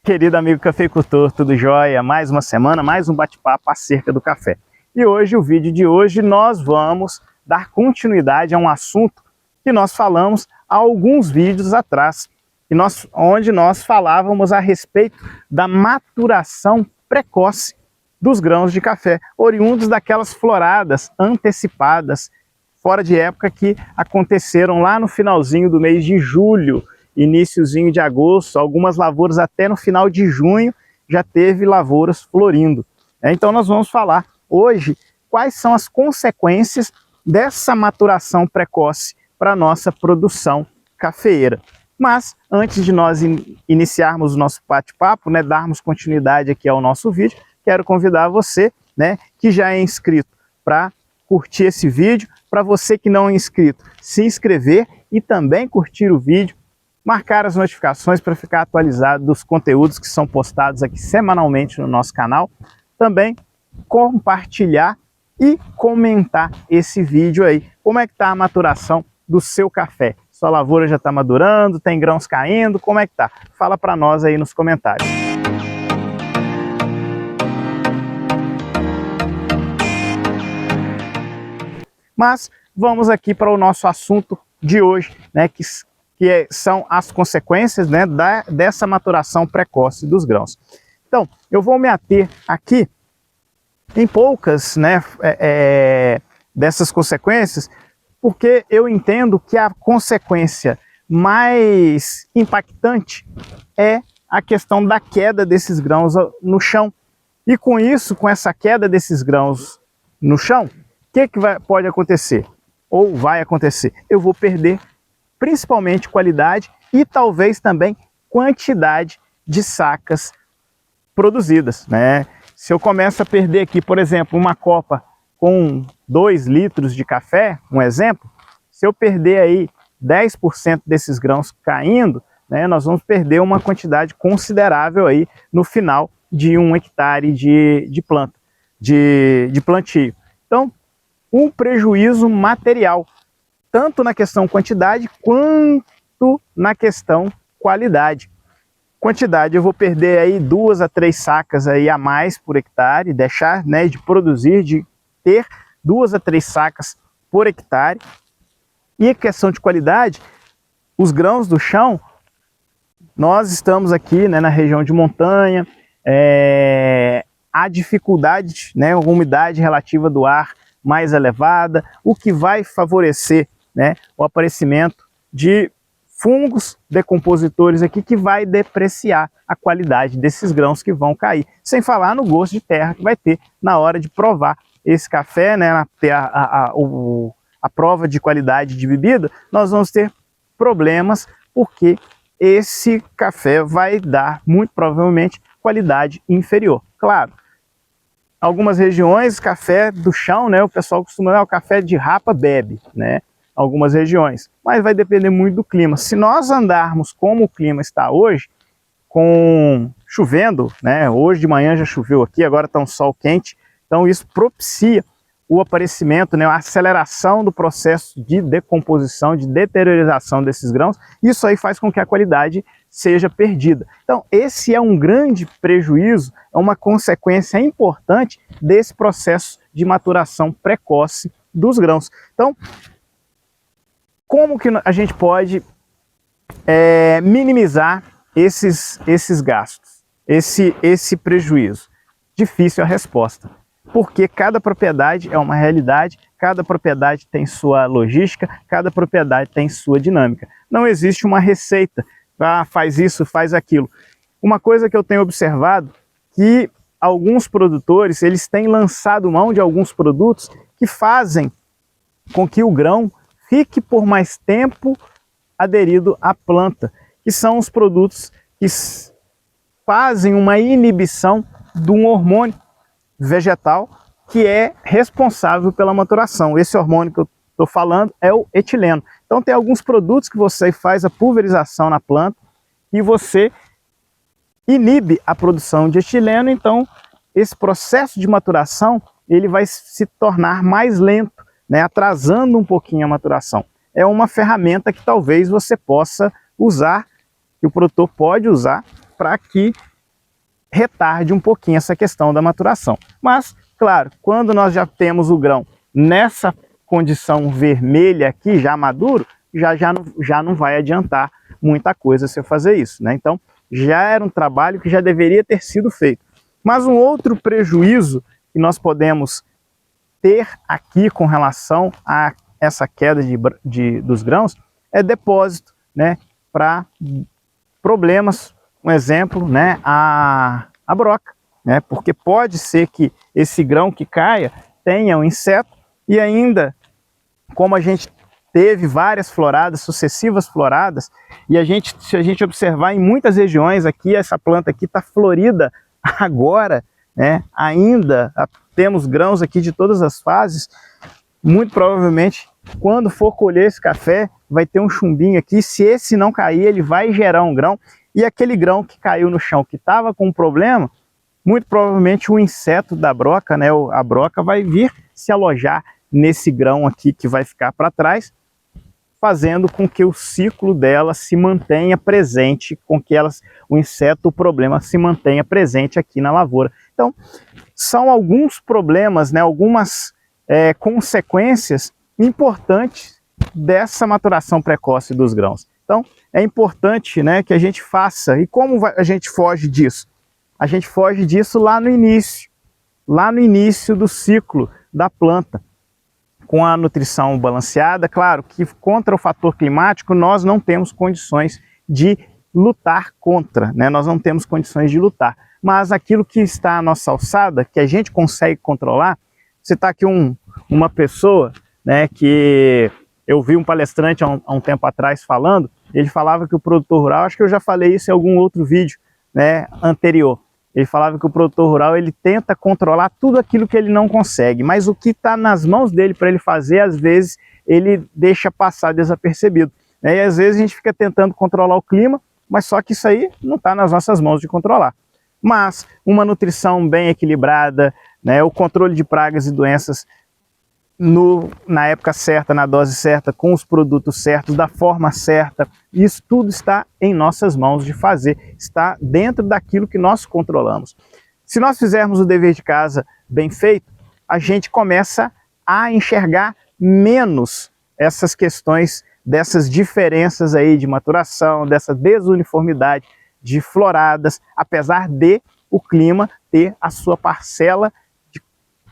Querido amigo cafeicultor, tudo jóia? Mais uma semana, mais um bate-papo acerca do café. E hoje, o vídeo de hoje, nós vamos dar continuidade a um assunto que nós falamos há alguns vídeos atrás, onde nós falávamos a respeito da maturação precoce dos grãos de café, oriundos daquelas floradas antecipadas, fora de época, que aconteceram lá no finalzinho do mês de julho, iniciozinho de agosto, algumas lavouras até no final de junho já teve lavouras florindo. Então nós vamos falar hoje quais são as consequências dessa maturação precoce para a nossa produção cafeeira. Mas antes de nós iniciarmos o nosso bate-papo, darmos continuidade aqui ao nosso vídeo, quero convidar você, que já é inscrito, para curtir esse vídeo, para você que não é inscrito, se inscrever e também curtir o vídeo, marcar as notificações para ficar atualizado dos conteúdos que são postados aqui semanalmente no nosso canal, também compartilhar e comentar esse vídeo aí. Como é que está a maturação do seu café? Sua lavoura já está madurando, tem grãos caindo, como é que tá? Fala para nós aí nos comentários. Mas vamos aqui para o nosso assunto de hoje, são as consequências dessa maturação precoce dos grãos. Então, eu vou me ater aqui em poucas dessas consequências, porque eu entendo que a consequência mais impactante é a questão da queda desses grãos no chão. E com isso, com essa queda desses grãos no chão, o que pode acontecer? Ou vai acontecer? Eu vou perder principalmente qualidade e talvez também quantidade de sacas produzidas. Se eu começo a perder aqui, por exemplo, uma copa com 2 litros de café, um exemplo, se eu perder aí 10% desses grãos caindo, nós vamos perder uma quantidade considerável aí no final de 1 hectare de planta, de plantio. Então, um prejuízo material, tanto na questão quantidade quanto na questão qualidade. Quantidade, eu vou perder aí 2 a 3 sacas aí a mais por hectare, deixar de produzir, de ter 2 a 3 sacas por hectare. E a questão de qualidade, os grãos do chão, nós estamos aqui na região de montanha, há dificuldade, a umidade relativa do ar mais elevada, o que vai favorecer o aparecimento de fungos decompositores aqui, que vai depreciar a qualidade desses grãos que vão cair. Sem falar no gosto de terra que vai ter na hora de provar esse café, ter a prova de qualidade de bebida, nós vamos ter problemas, porque esse café vai dar, muito provavelmente, qualidade inferior. Claro, algumas regiões, café do chão, o pessoal costuma dizer, o café de rapa bebe, algumas regiões, mas vai depender muito do clima. Se nós andarmos como o clima está hoje, chovendo, hoje de manhã já choveu aqui, agora está um sol quente, então isso propicia o aparecimento, a aceleração do processo de decomposição, de deteriorização desses grãos. Isso aí faz com que a qualidade seja perdida. Então esse é um grande prejuízo, é uma consequência importante desse processo de maturação precoce dos grãos. Então, como que a gente pode minimizar esses gastos, esse prejuízo? Difícil a resposta, porque cada propriedade é uma realidade, cada propriedade tem sua logística, cada propriedade tem sua dinâmica. Não existe uma receita, faz isso, faz aquilo. Uma coisa que eu tenho observado, que alguns produtores, eles têm lançado mão de alguns produtos que fazem com que o grão fique por mais tempo aderido à planta, que são os produtos que fazem uma inibição de um hormônio vegetal que é responsável pela maturação. Esse hormônio que eu estou falando é o etileno. Então tem alguns produtos que você faz a pulverização na planta e você inibe a produção de etileno, então esse processo de maturação ele vai se tornar mais lento, atrasando um pouquinho a maturação. É uma ferramenta que talvez você possa usar, que o produtor pode usar, para que retarde um pouquinho essa questão da maturação. Mas, claro, quando nós já temos o grão nessa condição vermelha aqui, já maduro, já não vai adiantar muita coisa se eu fazer isso, né? Então, já era um trabalho que já deveria ter sido feito. Mas um outro prejuízo que nós podemos ter aqui com relação a essa queda dos grãos é depósito, né? Para problemas, um exemplo, né? A broca, né? Porque pode ser que esse grão que caia tenha um inseto e ainda, como a gente teve várias floradas, sucessivas floradas, e se a gente observar em muitas regiões aqui, essa planta aqui está florida agora, né? Ainda temos grãos aqui de todas as fases. Muito provavelmente, quando for colher esse café, vai ter um chumbinho aqui. Se esse não cair, ele vai gerar um grão, e aquele grão que caiu no chão, que estava com um problema, muito provavelmente o inseto da broca, né? A broca vai vir se alojar nesse grão aqui que vai ficar para trás, fazendo com que o ciclo dela se mantenha presente, com que o inseto, o problema, se mantenha presente aqui na lavoura. Então, são alguns problemas, né, algumas consequências importantes dessa maturação precoce dos grãos. Então, é importante, né, que a gente faça. E como a gente foge disso? A gente foge disso lá no início do ciclo da planta, com a nutrição balanceada. Claro que contra o fator climático nós não temos condições de lutar contra, né? Nós não temos condições de lutar, mas aquilo que está à nossa alçada, que a gente consegue controlar. Você está aqui uma pessoa, né, que eu vi um palestrante há um tempo atrás falando, ele falava que o produtor rural, acho que eu já falei isso em algum outro vídeo, né, anterior, ele falava que o produtor rural, ele tenta controlar tudo aquilo que ele não consegue, mas o que está nas mãos dele para ele fazer, às vezes, ele deixa passar desapercebido, né? E às vezes a gente fica tentando controlar o clima, mas só que isso aí não está nas nossas mãos de controlar. Mas uma nutrição bem equilibrada, né, o controle de pragas e doenças na época certa, na dose certa, com os produtos certos, da forma certa, isso tudo está em nossas mãos de fazer, está dentro daquilo que nós controlamos. Se nós fizermos o dever de casa bem feito, a gente começa a enxergar menos essas questões, dessas diferenças aí de maturação, dessa desuniformidade de floradas, apesar de o clima ter a sua parcela de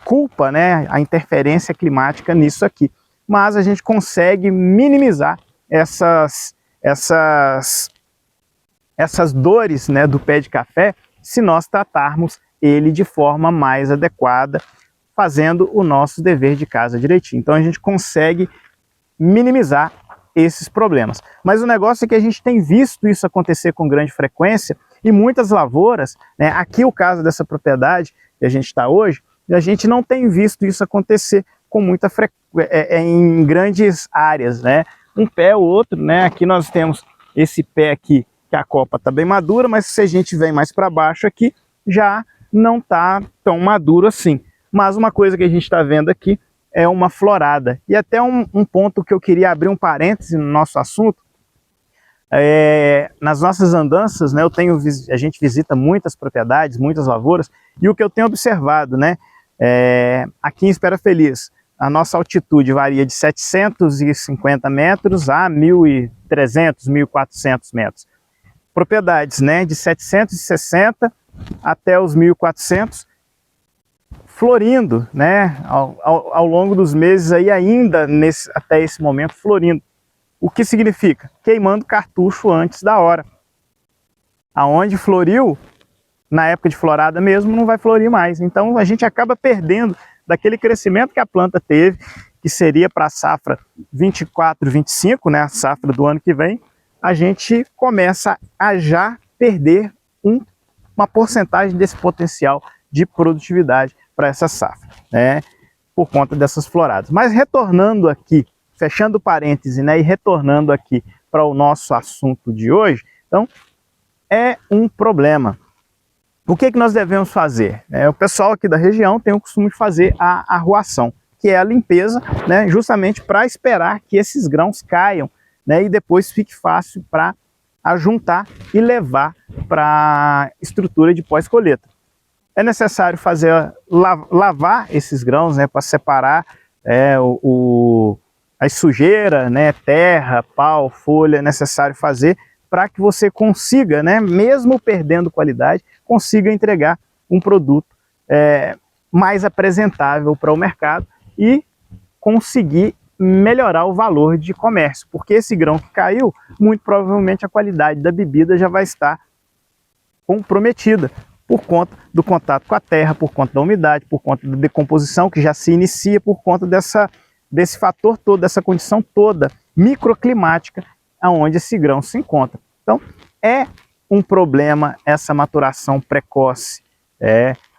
culpa, né, a interferência climática nisso aqui. Mas a gente consegue minimizar essas dores, né, do pé de café se nós tratarmos ele de forma mais adequada, fazendo o nosso dever de casa direitinho. Então a gente consegue minimizar esses problemas. Mas o negócio é que a gente tem visto isso acontecer com grande frequência e muitas lavouras, né, aqui o caso dessa propriedade que a gente está hoje, a gente não tem visto isso acontecer com muita frequência em grandes áreas, né? Um pé ou outro, né? Aqui nós temos esse pé aqui, que a copa está bem madura, mas se a gente vem mais para baixo aqui, já não está tão maduro assim. Mas uma coisa que a gente está vendo aqui é uma florada. E até um ponto que eu queria abrir um parêntese no nosso assunto, nas nossas andanças, né, a gente visita muitas propriedades, muitas lavouras, e o que eu tenho observado, né, aqui em Espera Feliz, a nossa altitude varia de 750 metros a 1.300, 1.400 metros. Propriedades, né, de 760 até os 1.400, florindo, né, ao longo dos meses aí ainda até esse momento florindo. O que significa? Queimando cartucho antes da hora. Aonde floriu, na época de florada mesmo, não vai florir mais. Então a gente acaba perdendo daquele crescimento que a planta teve, que seria para a safra 24, 25, né, a safra do ano que vem, a gente começa a já perder uma porcentagem desse potencial de produtividade para essa safra, né, por conta dessas floradas. Mas retornando aqui, fechando parêntese, né, e retornando aqui para o nosso assunto de hoje, então, é um problema. O que nós devemos fazer? O pessoal aqui da região tem o costume de fazer a arruação, que é a limpeza, né, justamente para esperar que esses grãos caiam, né, e depois fique fácil para a juntar e levar para a estrutura de pós-colheita. É necessário lavar esses grãos, né, para separar as sujeiras, né, terra, pau, folha, é necessário fazer para que você consiga, né, mesmo perdendo qualidade, consiga entregar um produto mais apresentável para o mercado e conseguir melhorar o valor de comércio, porque esse grão que caiu, muito provavelmente a qualidade da bebida já vai estar comprometida por conta do contato com a terra, por conta da umidade, por conta da decomposição que já se inicia, por conta desse fator todo, dessa condição toda microclimática aonde esse grão se encontra. Então, é um problema essa maturação precoce.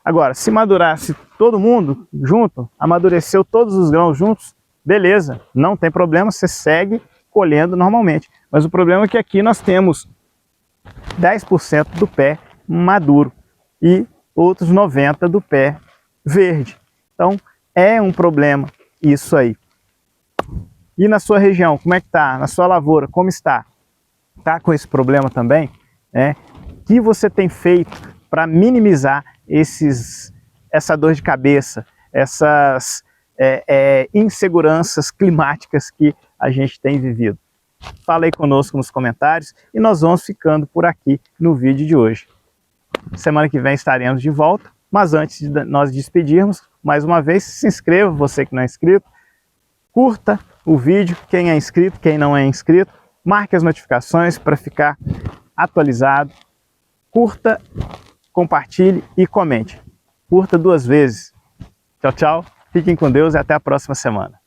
Agora, se madurasse todo mundo junto, amadureceu todos os grãos juntos, beleza, não tem problema, você segue colhendo normalmente. Mas o problema é que aqui nós temos 10% do pé maduro e outros 90% do pé verde. Então, é um problema isso aí. E na sua região, como é que está? Na sua lavoura, como está? Está com esse problema também? O que você tem feito para minimizar essa dor de cabeça, essas inseguranças climáticas que a gente tem vivido? Fala aí conosco nos comentários e nós vamos ficando por aqui no vídeo de hoje. Semana que vem estaremos de volta, mas antes de nós despedirmos, mais uma vez, se inscreva, você que não é inscrito, curta o vídeo, quem é inscrito, quem não é inscrito, marque as notificações para ficar atualizado, curta, compartilhe e comente. Curta 2 vezes. Tchau, tchau, fiquem com Deus e até a próxima semana.